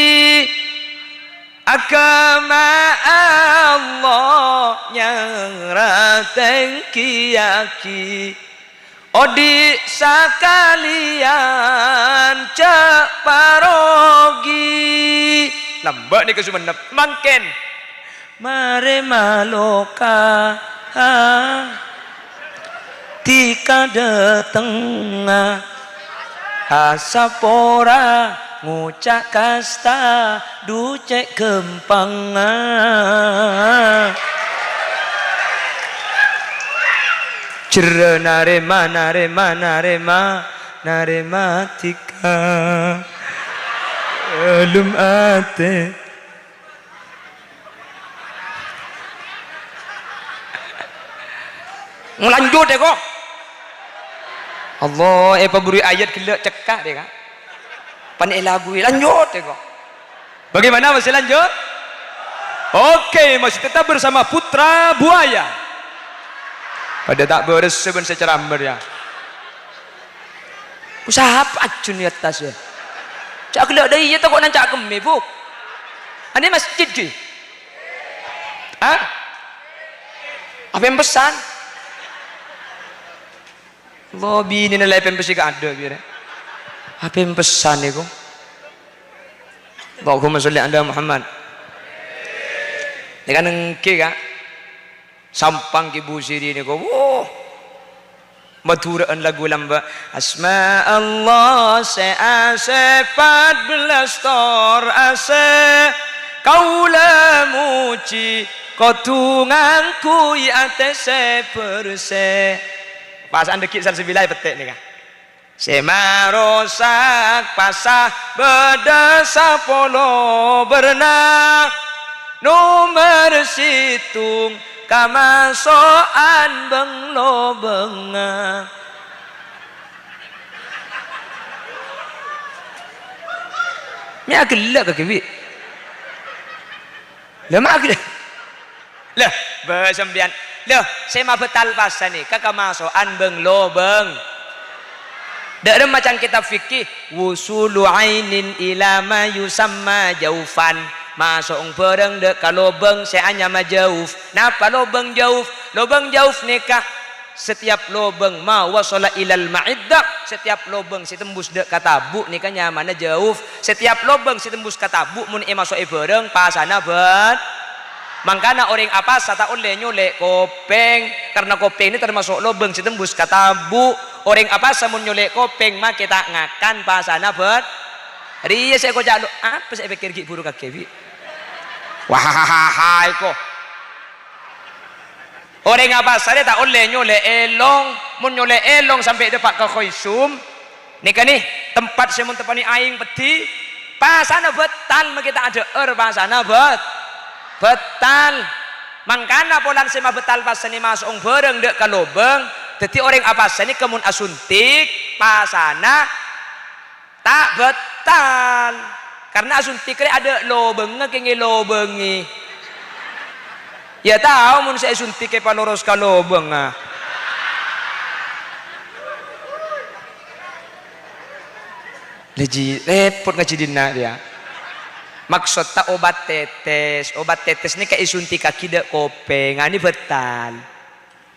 agama Allah yang rateng kiyaki. Odi sakalian cak parogi lambak ni ke Sumenep mangken mare maloka tika dateng asapora ngucak kasta ducek gempang. Jere narema tika elum ate. Ngelanjut deh kok. Allah pemberi ayat gila cekak deh kak. Panik lagu lanjut deh kok. Bagaimana masih lanjut? Oke, masih tetap bersama Putra Buaya. Pada tak beres secara ya. Usaha pacun di atas ya. Cak kelak dah iya tak kok nancak kemi buk. Ini masjid ke? Hah? Apa yang pesan? Lobby ini nilai pempesi gak ada biar. Apa yang pesan ni kau? Allahumma sholli ala Muhammad. Ni kan engke kak sampang ki busiri ni kau. Wah, maduraan lagu lamba. Asma Allah se 14 tor ase kaula muci kotunganku ate se perse. Pasaan dekik sal sebilai petik ni kak. Semarosak pasah berdesa polo berenang nomor situng kamasoan benglo benga. Ni gelak ke kiwi? Lama gelak. Lah, bersembian. Lah, sema betal pasal ni kamasoan benglo beng. Dalam macam kitab fikih wusulu ainin ila ma yusamma jaufan masuk pereng dek ka lobeng seanya ma jauf. Napa lobeng jauf? Lobeng jauf nikah setiap lobeng ma wasala ilal ma'iddah, setiap lobeng tembus dek kata bu nikahnya mana jauf. Setiap lobeng tembus kata bu mun masuk pereng pasana bet. Mangkana orang apa sata oleh nyolek kopeng karena kopeng ini termasuk lobeng tembus kata bu. Orang apa samun nyolek kopeng mah kita ngakan pasana bet. Ria saya kok jaluk apa saya pikir gik buru kakek bi. Wah kok. Orang apa saya tak oleh nyolek elong, mun nyolek elong sampai depan ke khoisum. Nika nih tempat saya mun tepani aing peti pasana betal mah kita ada pasana bet. Betal. Mangkana polan sema betal pasani masuk bareng dek ka lobeng. Jadi orang apa sini kemun asuntik pasana tak betal karena asuntik ada lobengnya kengi lobengi ya tahu mun saya suntik ke paloros ka lobeng leji repot ngaji dina dia maksud tak obat tetes ni kayak suntik kaki dek kopeng ini betal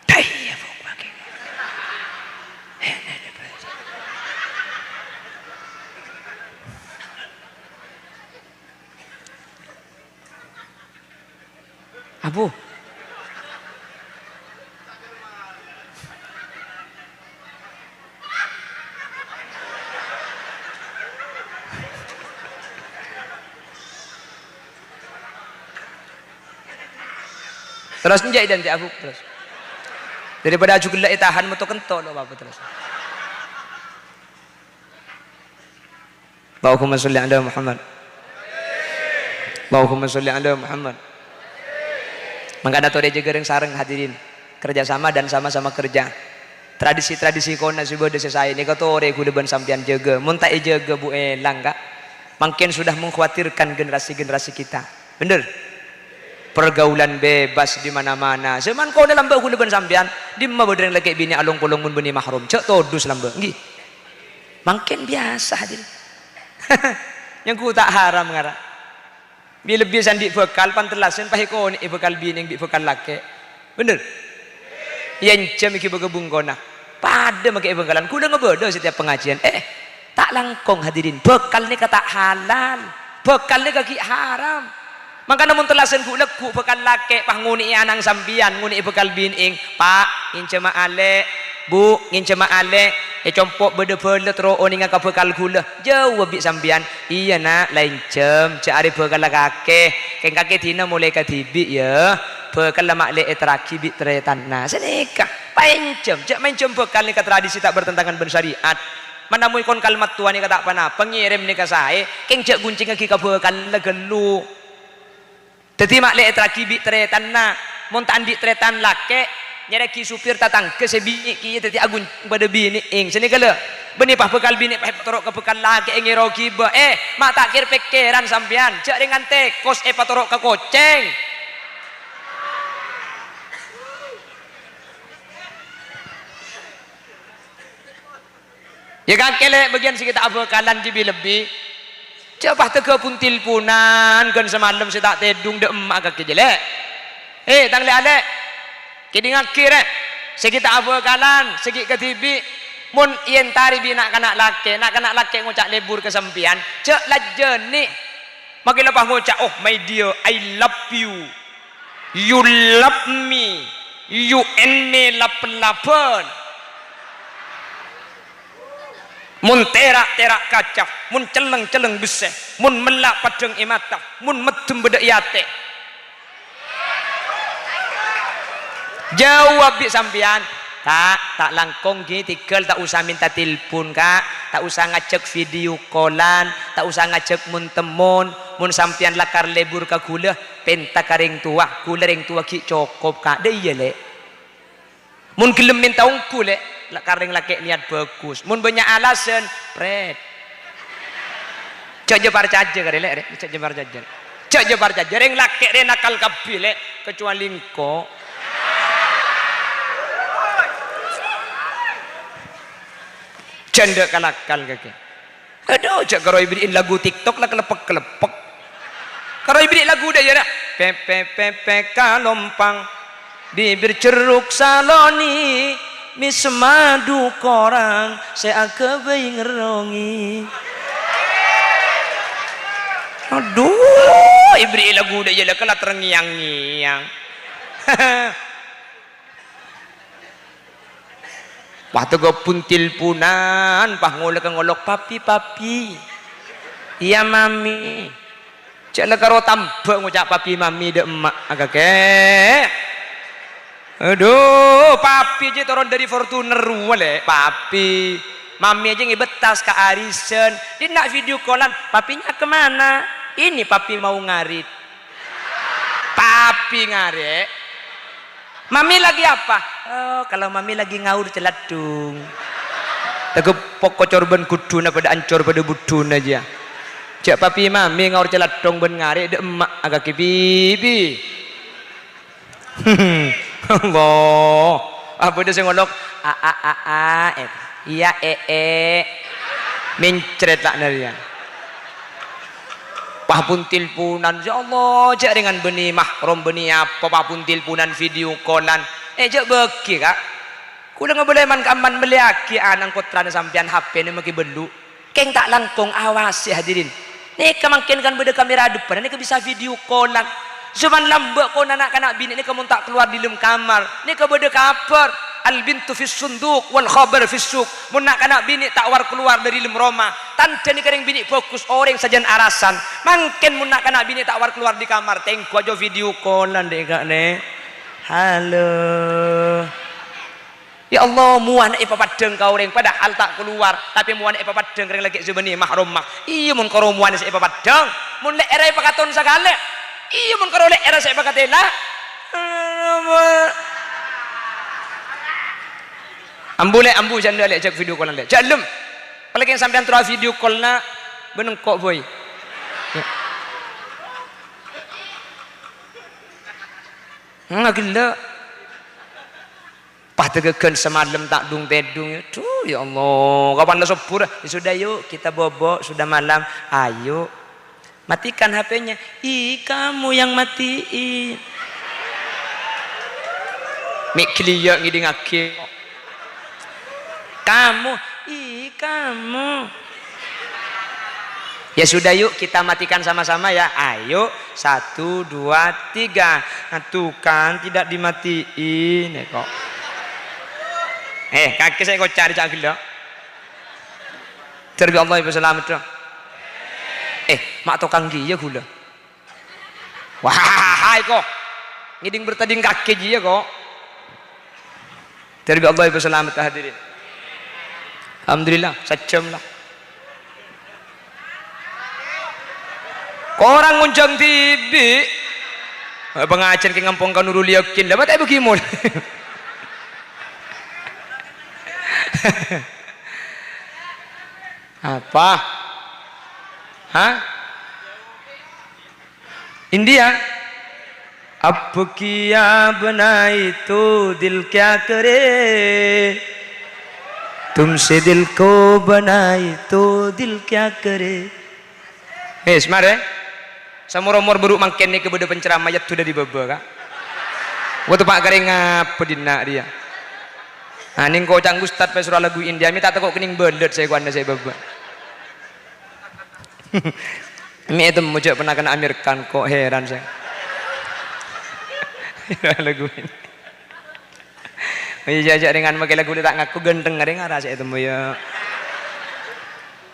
daya Abu terus njai dan Abu terus daripada aju gelak tahan metu kentol apa terus. Allahumma sholli ala Muhammad. Allahumma sholli ala Muhammad. Maka ada tore jaga sareng hadirin kerjasama dan sama-sama kerja. Tradisi-tradisi kona sudah selesai. Ini kata ore kudeban sampian jaga. Muntai jaga bu elang kak. Makin sudah mengkhawatirkan generasi-generasi kita. Bener? Pergaulan bebas di mana-mana. Seman kau dalam bau kudeban sampian. Di mana berdeng lagi bini alung kolong mun bini mahrum. Cek todus lambe. Nggih. Makin biasa hadirin. Yang ku tak haram ngara. Bila lebih sandi bekal pantelasen pahiko ni bekal bini yang bekal laki. Bener? Yang jam iki bergebung kona. Pada makai bekalan kuda ngebodo setiap pengajian. Tak langkong hadirin. Bekal ni kata halal. Bekal ni kaki haram. Maka namun telasen ku leku bekal laki panguni anang sambian nguni bekal bini pak incema ale bu incema ale compok bede-bede tero oninga ka bekal gula jauh bik sambian iya nak lain jam cari bekal kake keng kake dina mulai ka tibi ya bekal mak le etraki bik tretan nah senika pain jam cak main jam bekal ni ka tradisi tak bertentangan ben syariat mana mui kon kalimat tuan ni kata apa na pengirim ni ka sae keng cak guncing lagi ka bekal legelu dadi mak le etraki bik tretan na mun tandi tretan lake nyereki supir tatang ke sebini kiye tadi agun pada bini ing sini kala Beni pah bekal bini pah patorok ke bekal lagi ngiro giba. Mak tak kir pikiran sampean. Cek dengan tekos patorok ke koceng. Ya kan kelek bagian kita bekalan jibi lebih. Coba tega pun tilpunan kan semalam saya tak tedung de emak kaki jelek. Tang le alek. Kini ngakir Sekita bekalan, segi ketibi mun yen tari bi nak kanak laki ngucak lebur kesempian. Cek lajeni. Makin lepas ngucak, oh my dear, I love you. You love me. You and me lapen-lapen. Mun terak-terak kaca, mun celeng-celeng beseh, mun melak padeng imata, mun medem bedek yate. Jawab bi sampean, tak langkong gini tigel, tak usah minta telepon kak, tak usah ngajak video callan, tak usah ngajak mun temun, mun sampean lakar lebur ke gula, penta karing tua, gula ring tua ki cokop kak, deh iya le. Mun gelem minta ungku le, karing laki niat bagus, mun banyak alasan, pret. Cok jebar caja kare le, cok jebar caja, cok jebar caja, ring laki ring nakal kabile, kecuali engkau. Canda kalakal kaki. Aduh, cak kalau ibrin lagu TikTok lah kelepek. Kalau ibrin lagu dah ya dah. Pepe kalompang, bibir ceruk saloni, mis madu korang, saya kebayi ngerongi. Aduh, ibrin lagu dah ya lah kelat terngiang-ngiang. Wah tego puntil punan, pah ngolok papi. Iya mami. Cak karo tambah ngucap papi mami de emak agak ke. Aduh, papi aja turun dari Fortuner wale, papi. Mami aja ngebetas ke arisan. Dia nak video callan, papinya kemana? Ini papi mau ngarit. Papi ngarit. Mami lagi apa? Oh, kalau mami lagi ngaur celadung. Tegep pokok corban kuduna pada ancor pada budun aja. Cak papi mami ngaur celadung ben ngare de emak agak ke bibi. Allah. Apa dia ngolok? Iya mencret tak narian. Pah pun tilpunan, ya Allah, cak dengan benih mahrum benih apa, pah pun tilpunan video callan, cak beki kak, kuda nggak boleh man kaman meliaki anang kotran sampian HP ni maki belu, keng tak langkong awasi hadirin, ni kemangkin kan beda kamera depan, ni bisa video callan, cuman lambak kau anak kanak bini ni kamu tak keluar di dalam kamar, ni kau beda kabar. Al bintu fis sunduk wal khabar fis suk. Mun nak anak bini tak war keluar dari dalam rumah. Tanda ni kering bini fokus orang sajan arasan. Mungkin mun nak anak bini tak war keluar di kamar. Tengku aja video callan dek kak ne. Halo. Ya Allah, muan ipa padeng kau ring padahal tak keluar, tapi muan ipa padeng ring lagi sebeni mahrum mak. Iya mun karo muan ipa padeng, mun lek era ipa katon sagale. Iya mun karo lek era ipa katela. Ambu janda lek cek video call lek. Jalem. Apalagi yang sampean terus video call na benengkok boy. Gila. Pah tegekeun semalam tak dung tedung. Tuh ya Allah, kapan lah sepur? Ya sudah yuk kita bobo, sudah malam. Ayo. Matikan HP-nya. Ih, kamu yang matiin. Mik kliya ngiding akeh. Kamu, kamu. Ya sudah yuk kita matikan sama-sama ya. Ayo 1, 2, 3. Nah, tuh kan tidak dimatiin ya kok. Kaki saya kok cari cak gila. Terbi Allah ibu selamat dong. Mak tukang dia gula. Wah, kok ngiding bertanding kaki dia kok. Terbi Allah ibu selamat hadirin. Alhamdulillah, sejam lah. Orang nguncang TV, pengajian ke ngampung kan nurul yakin, dapat ibu kimul. Apa? Hah? India? अब किया बनाई तो दिल क्या करे तुमसे दिल को बनाई तो दिल क्या करे. Mare samur-umur buruk mangken ni kepada penceramah yat sudah dibeba kak. Waktu pak garing ngapa dina dia. Nah ning kau cang ustad pe surah lagu India mi tak takut kening belet saya kuanda saya beba. Mi itu mujak pernah kena Amir Khan kok heran saya. Lagu ini. Jajak dengan pakai lagu dia tak ngaku genteng ada ngarah saya itu ya.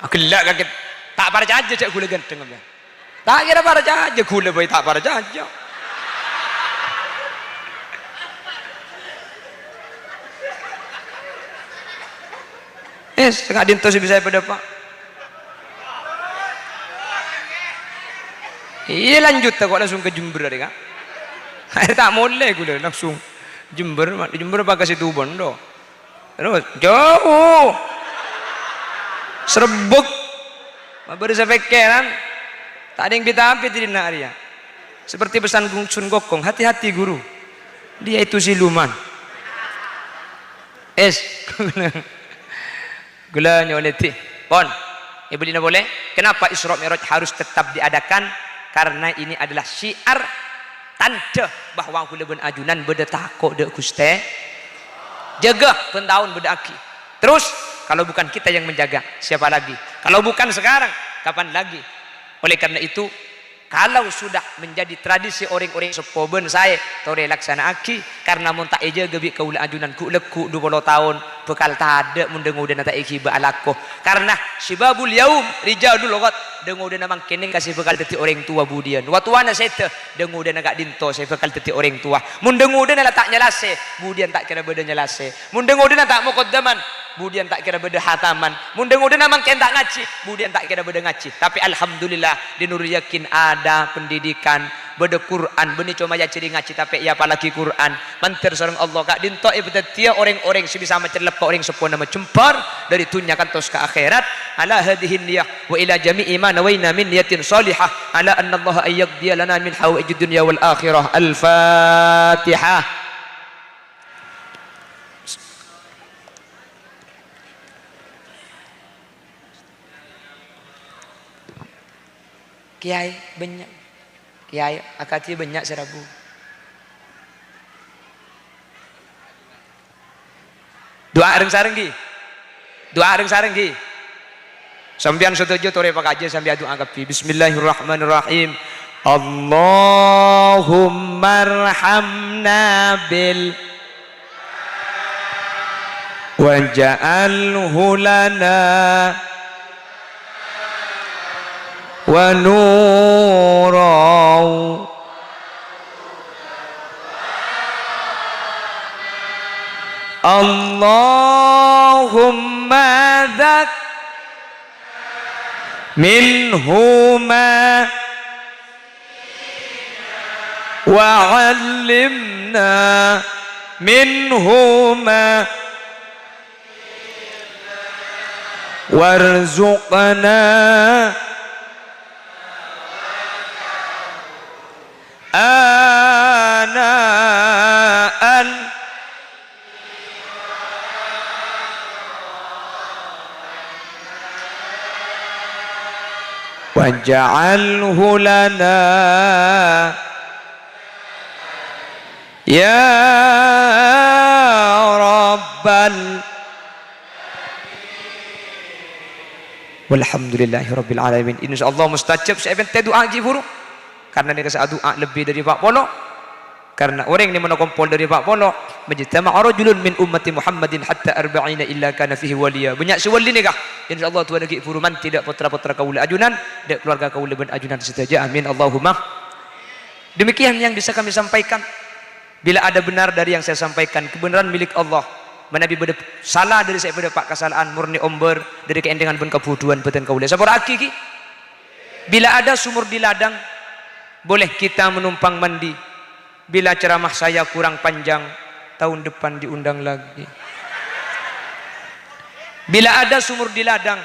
Aku lak kaget tak para aja cak gula genteng apa. Tak kira para aja gula boy tak para aja. Setengah dinto sih bisa pada pak. Iya lanjut tak kok langsung ke Jember ada kak. Air tak boleh gula langsung Jember apa ke situ Bondo terus jauh serbuk baru saya pikiran tak ada yang kita api di Naria seperti pesan Sun Gokong hati-hati guru dia itu siluman gula nyoleti pon ibu dina boleh kenapa Isra Mi'raj harus tetap diadakan karena ini adalah syiar tanda bahawa aku leben ajunan beda takut dek Gusti jaga pentahun beda aki terus kalau bukan kita yang menjaga siapa lagi kalau bukan sekarang kapan lagi oleh karena itu kalau sudah menjadi tradisi orang-orang sepoben saya tore laksana aki karena mun tak eja gebi kaula ajunan ku leku 20 tahun bekal tade mun dengu dan tak iki ba alakoh karena sibabul yaum rijalul logat dengu dan amang kening kasih bekal teti orang tua budian watuana sete dengu dan agak dinto saya bekal teti orang tua mun dengu dan tak nyelase budian tak kira beda nyelase mun dengu dan tak muqaddaman budian tak kira beda hataman mun dengu dan amang ken tak ngaci budian tak kira beda ngaci tapi alhamdulillah di Nur Yakin ada pendidikan beda Quran beni cuma ya ciri ngaci tapi ya apalagi Quran mantir sareng Allah kak dinto ibtatia orang-orang sebisa macam lepa orang sepona mencempar dari dunia kan tos ke akhirat ala hadhihi niyah wa ila jami'i ma nawaina min niyatin salihah ala anna Allah ayyaqdiya lana min hawaijid dunya wal akhirah al-fatihah. Kiai banyak kiai akati banyak serabu doa areng sareng ki sampean setuju tore pak aja sampai doa kapi bismillahirrahmanirrahim Allahumma arhamna bil waj'alhu lana wa nurau Allahumma dzak minhuma wa 'allimna minhuma warzuqna ana'an waj'alhu lana ya rabbal walhamdulillahi rabbil alamin insyaallah mustajab saya bente doa giburu karena dia kasih doa lebih dari 40 karena orang yang menakompol dari 40 majtama'a rajulun min ummati Muhammadin hatta 40 illa kana fihi waliya banyak si wali ni kah insyaallah Tuhan bagi furuman tidak putra-putra kaula ajunan dan keluarga kaula ben ajunan saja amin Allahumma demikian yang bisa kami sampaikan bila ada benar dari yang saya sampaikan kebenaran milik Allah manabi beda salah dari saya beda pak kesalahan murni omber dari keendengan ben kebuduan beten kaula sabar aki bila ada sumur di ladang boleh kita menumpang mandi bila ceramah saya kurang panjang tahun depan diundang lagi bila ada sumur di ladang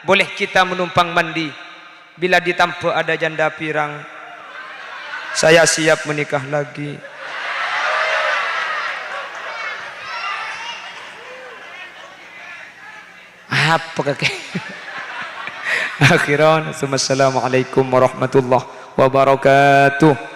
boleh kita menumpang mandi. Bila ditampa ada janda pirang, saya siap menikah lagi. Apa kakek? Akhiran, assalamualaikum warahmatullahi wabarakatuh.